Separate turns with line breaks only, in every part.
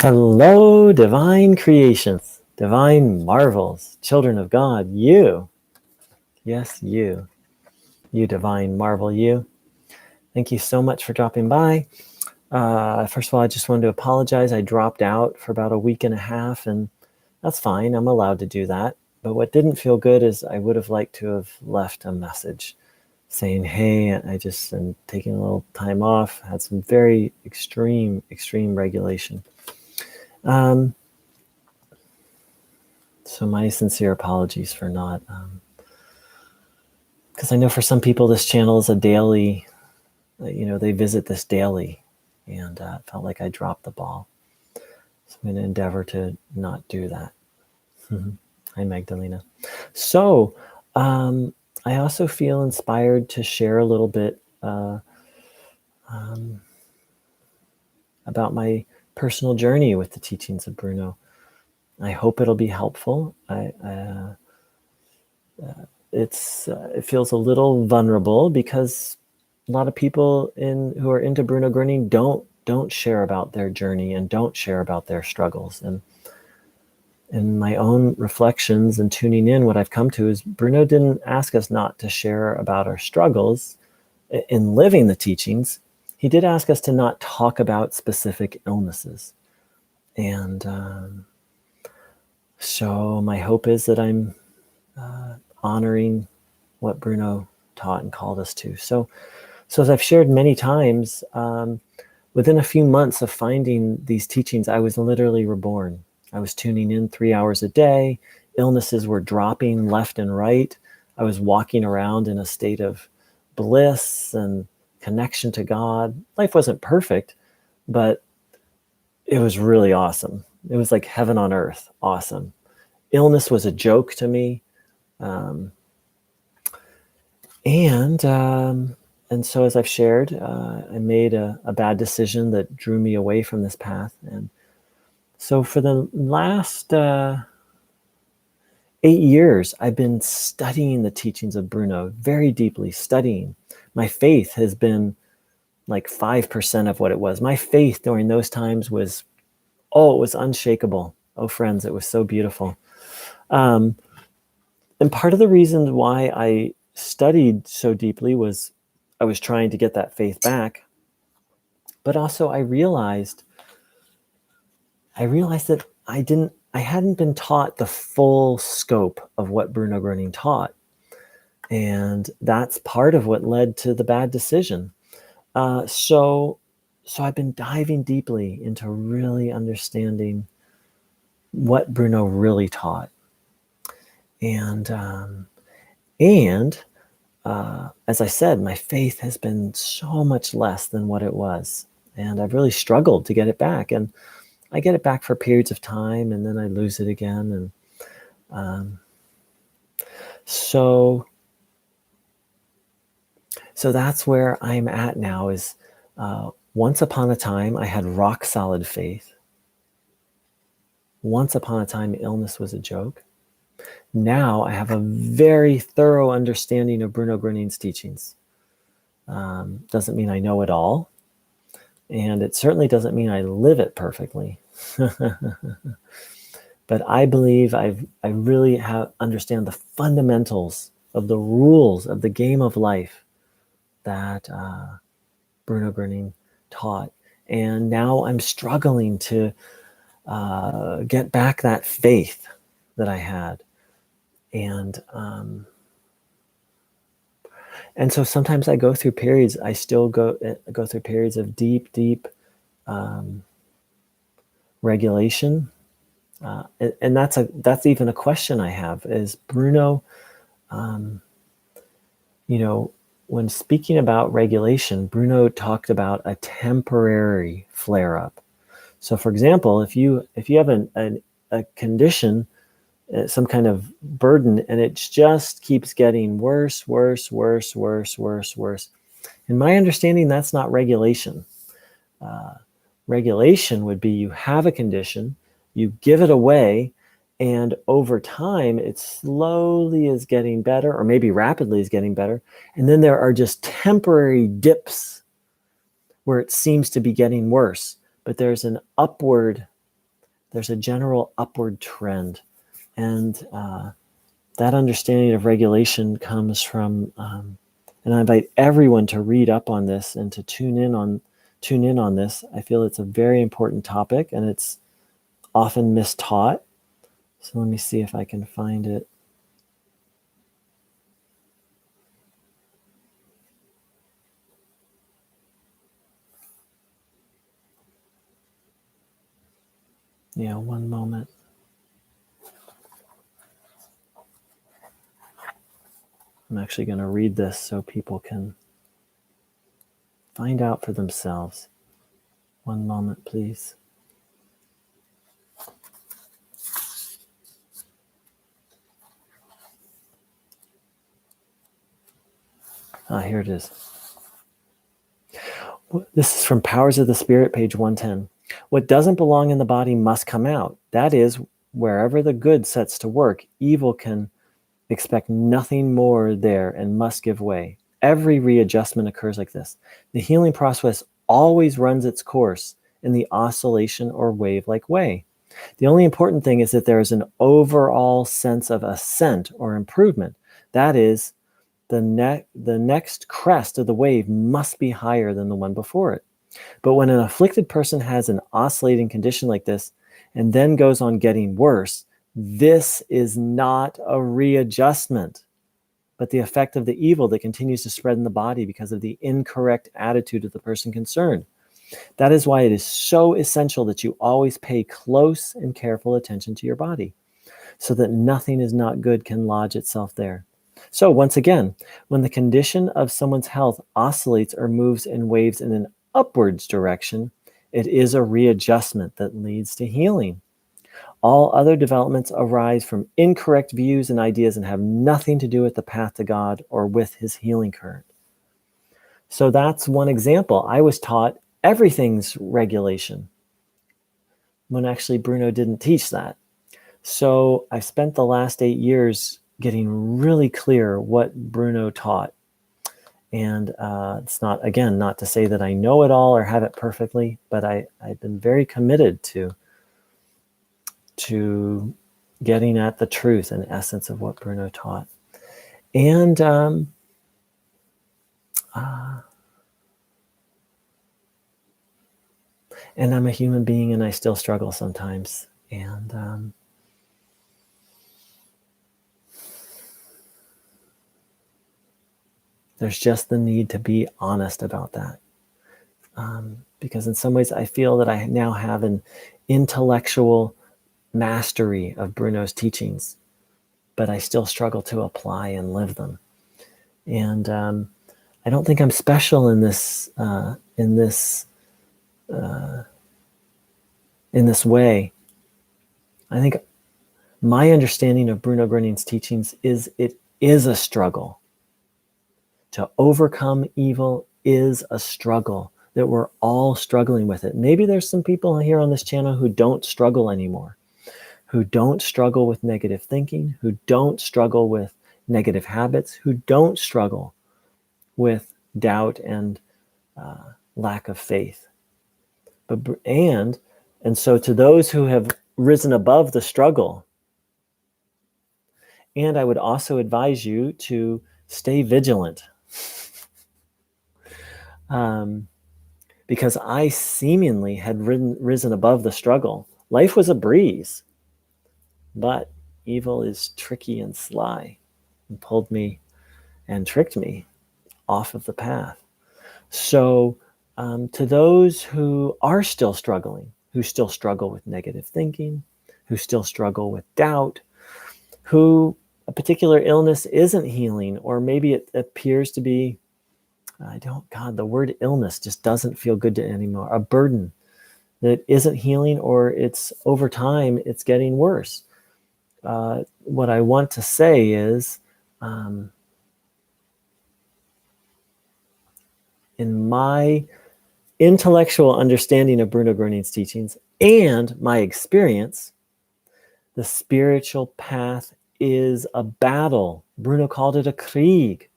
Hello, divine creations, divine marvels, children of God, you. Yes, you divine marvel, you. Thank you so much for dropping by. First of all, I just wanted to apologize. I dropped out for about a week and a half, and that's fine. I'm allowed to do that. But what didn't feel good is I would have liked to have left a message saying, hey, I just am taking a little time off, had some very extreme regulation. So my sincere apologies for not, because I know for some people this channel is a daily, they visit this daily, and it felt like I dropped the ball. So I'm going to endeavor to not do that. Hi, Magdalena. So I also feel inspired to share a little bit about my personal journey with the teachings of Bruno. I hope it'll be helpful. It feels a little vulnerable because a lot of people who are into Bruno Groening don't share about their journey and don't share about their struggles. And in my own reflections and tuning in, what I've come to is Bruno didn't ask us not to share about our struggles in living the teachings. He did ask us to not talk about specific illnesses. And so my hope is that I'm honoring what Bruno taught and called us to. So as I've shared many times, within a few months of finding these teachings, I was literally reborn. I was tuning in 3 hours a day. Illnesses were dropping left and right. I was walking around in a state of bliss and connection to God. Life wasn't perfect, but it was really awesome. It was like heaven on earth, awesome. Illness was a joke to me. And so as I've shared, I made a bad decision that drew me away from this path. And so for the last 8 years, I've been studying the teachings of Bruno very deeply, studying. My faith has been like 5% of what it was. My faith during those times was, it was unshakable. Oh, friends, it was so beautiful. And part of the reason why I studied so deeply was I was trying to get that faith back. But also I realized that I hadn't been taught the full scope of what Bruno Groening taught. And that's part of what led to the bad decision. So I've been diving deeply into really understanding what Bruno really taught. And as I said, my faith has been so much less than what it was. And I've really struggled to get it back. And I get it back for periods of time, and then I lose it again. And so that's where I'm at now is once upon a time, I had rock solid faith. Once upon a time, illness was a joke. Now I have a very thorough understanding of Bruno Groening's teachings. Doesn't mean I know it all. And it certainly doesn't mean I live it perfectly. But I believe I really understand the fundamentals of the rules of the game of life that Bruno Groening taught. And now I'm struggling to get back that faith that I had. And so sometimes I go through periods, I still go through periods of deep regulation. And that's even a question I have is Bruno, when speaking about regulation, Bruno talked about a temporary flare-up. So for example, if you have a condition, some kind of burden, and it just keeps getting worse. In my understanding, that's not regulation. Regulation would be you have a condition, you give it away, and over time, it slowly is getting better, or maybe rapidly is getting better. And then there are just temporary dips where it seems to be getting worse, but there's an upward there's a general upward trend. And that understanding of regulation comes from, and I invite everyone to read up on this and to tune in on this. I feel it's a very important topic, and it's often mistaught. So let me see if I can find it. Yeah, one moment. I'm actually going to read this so people can find out for themselves. One moment, please. Here it is. This is from Powers of the Spirit, page 110. What doesn't belong in the body must come out. That is, wherever the good sets to work, evil can expect nothing more there and must give way. Every readjustment occurs like this. The healing process always runs its course in the oscillation or wave-like way. The only important thing is that there is an overall sense of ascent or improvement. That is, the next crest of the wave must be higher than the one before it. But when an afflicted person has an oscillating condition like this and then goes on getting worse, this is not a readjustment, but the effect of the evil that continues to spread in the body because of the incorrect attitude of the person concerned. That is why it is so essential that you always pay close and careful attention to your body, so that nothing is not good can lodge itself there. So once again, when the condition of someone's health oscillates or moves in waves in an upwards direction, it is a readjustment that leads to healing. All other developments arise from incorrect views and ideas and have nothing to do with the path to God or with his healing current. So that's one example. I was taught everything's regulation, when actually Bruno didn't teach that. So I spent the last 8 years getting really clear what Bruno taught. And it's not, again, not to say that I know it all or have it perfectly, but I've been very committed to getting at the truth and essence of what Bruno taught. And I'm a human being, and I still struggle sometimes. And there's just the need to be honest about that. Because in some ways I feel that I now have an intellectual mastery of Bruno's teachings, but I still struggle to apply and live them. And I don't think I'm special in this way. I think my understanding of Bruno Groening's teachings is it is a struggle. To overcome evil is a struggle, that we're all struggling with it. Maybe there's some people here on this channel who don't struggle anymore, who don't struggle with negative thinking, who don't struggle with negative habits, who don't struggle with doubt and lack of faith. And so to those who have risen above the struggle, and I would also advise you to stay vigilant. Because I seemingly had risen above the struggle. Life was a breeze, but evil is tricky and sly, and pulled me and tricked me off of the path. So to those who are still struggling, who still struggle with negative thinking, who still struggle with doubt, who a particular illness isn't healing, or maybe it appears to be, the word illness just doesn't feel good to anymore. A burden that isn't healing, or it's over time, it's getting worse. What I want to say is, in my intellectual understanding of Bruno Groening's teachings and my experience, the spiritual path is a battle. Bruno called it a Krieg,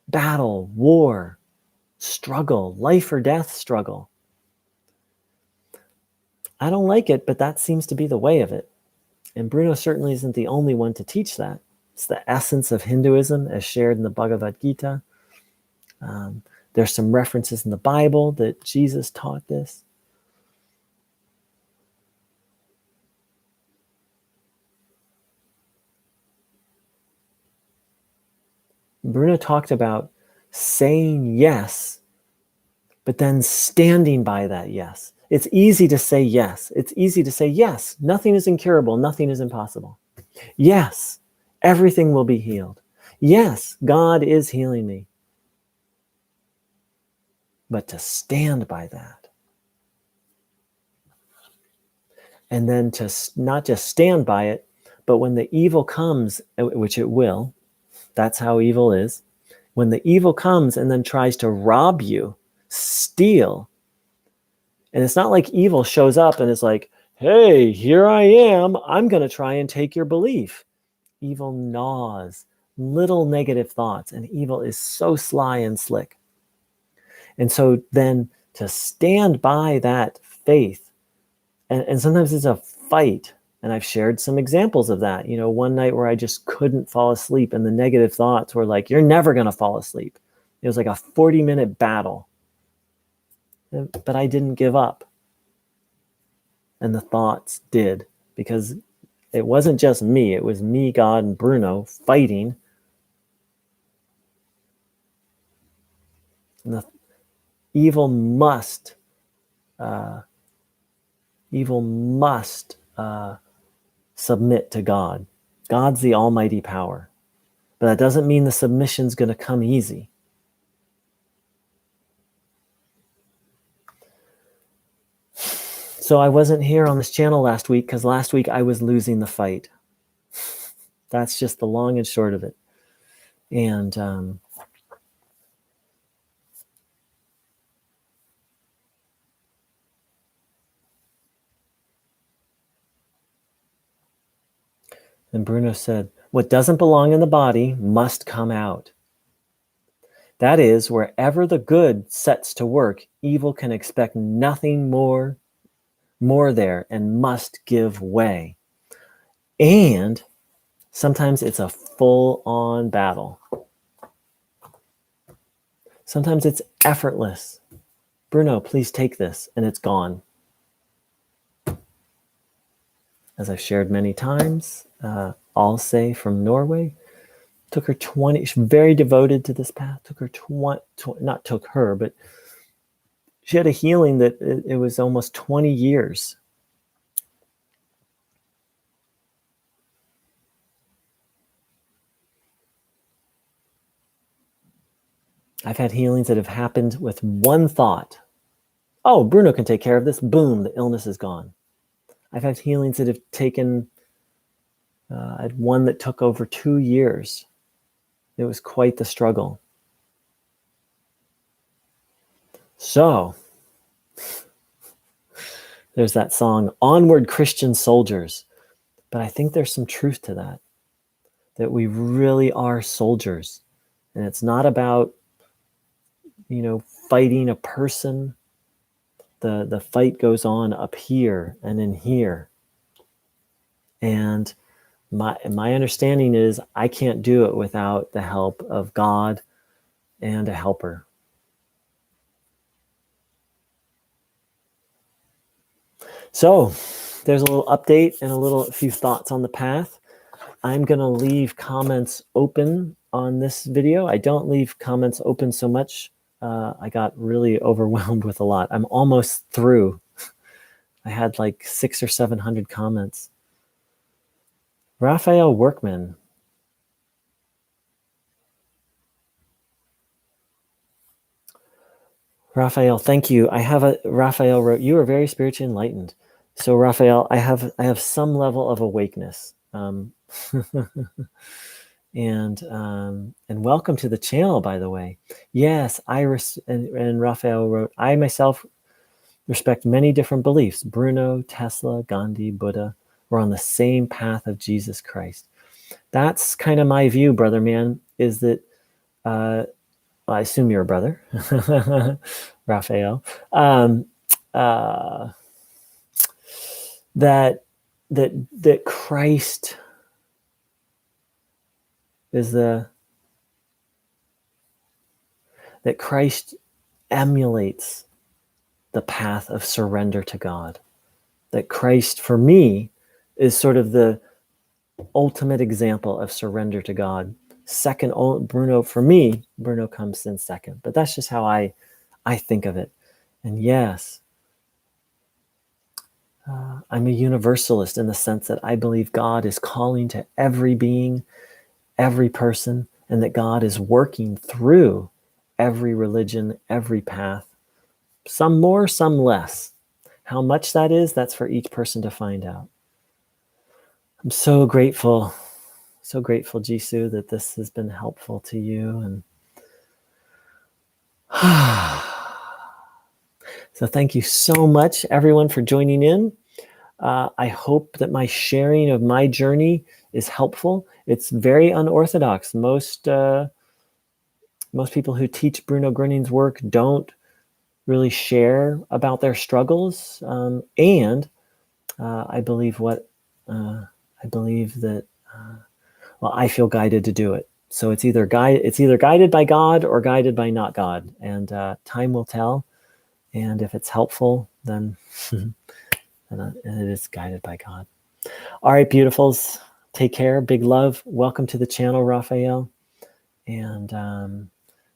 battle, war, struggle, life or death struggle. I don't like it, but that seems to be the way of it. And Bruno certainly isn't the only one to teach that. It's the essence of Hinduism as shared in the Bhagavad Gita. There's some references in the Bible that Jesus taught this. Bruno talked about saying yes, but then standing by that yes. It's easy to say yes. It's easy to say yes. Nothing is incurable. Nothing is impossible. Yes, everything will be healed. Yes, God is healing me. But to stand by that, and then to not just stand by it, but when the evil comes, which it will, that's how evil is. When the evil comes and then tries to rob you, steal, and it's not like evil shows up and is like, hey, here I am. I'm going to try and take your belief. Evil gnaws little negative thoughts, and evil is so sly and slick. And so then to stand by that faith, and sometimes it's a fight. And I've shared some examples of that. You know, one night where I just couldn't fall asleep and the negative thoughts were like, you're never going to fall asleep. It was like a 40-minute battle. But I didn't give up. And the thoughts did, because it wasn't just me. It was me, God, and Bruno fighting. And the evil must submit to God. God's the almighty power. But that doesn't mean the submission's going to come easy. So I wasn't here on this channel last week because last week I was losing the fight. That's just the long and short of it. And Bruno said, what doesn't belong in the body must come out. That is, wherever the good sets to work, evil can expect nothing more there and must give way. And sometimes it's a full-on battle. Sometimes it's effortless. Bruno, please take this, and it's gone. As I've shared many times, Alse from Norway, took her 20, she's very devoted to this path, took her not took her, but she had a healing that it was almost 20 years. I've had healings that have happened with one thought. Oh, Bruno can take care of this. Boom, the illness is gone. I've had healings that have taken, I had one that took over 2 years. It was quite the struggle. So, there's that song, Onward Christian Soldiers. But I think there's some truth to that we really are soldiers. And it's not about, fighting a person. The fight goes on up here and in here. And my understanding is I can't do it without the help of God and a helper. So there's a little update and a few thoughts on the path. I'm going to leave comments open on this video. I don't leave comments open so much. I got really overwhelmed with a lot. I'm almost through. I had like 600 or 700 comments. Raphael Workman. Raphael, thank you. Raphael wrote, you are very spiritually enlightened. So Raphael, I have some level of awakeness. And welcome to the channel, by the way. Yes, Iris and Raphael wrote, I myself respect many different beliefs. Bruno, Tesla, Gandhi, Buddha were on the same path of Jesus Christ. That's kind of my view, brother man, is that, I assume you're a brother, Raphael. that Christ is that Christ emulates the path of surrender to God. That Christ, for me, is sort of the ultimate example of surrender to God. Second, Bruno, for me, Bruno comes in second. But that's just how I think of it. And yes, I'm a universalist in the sense that I believe God is calling to every being, every person, and that God is working through every religion, every path, some more, some less. How much that is, that's for each person to find out. I'm so grateful, Jisoo, that this has been helpful to you. And so thank you so much, everyone, for joining in. I hope that my sharing of my journey is helpful. It's very unorthodox. Most people who teach Bruno Groening's work don't really share about their struggles. And I believe that I feel guided to do it. So it's either guided by God or guided by not God, and time will tell. And if it's helpful, then it is guided by God. All right, beautifuls, take care. Big love. Welcome to the channel, Raphael. And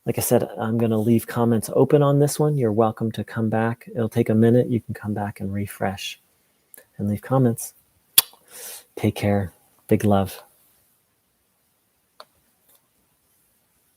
like I said, I'm going to leave comments open on this one. You're welcome to come back. It'll take a minute. You can come back and refresh and leave comments. Take care. Big love.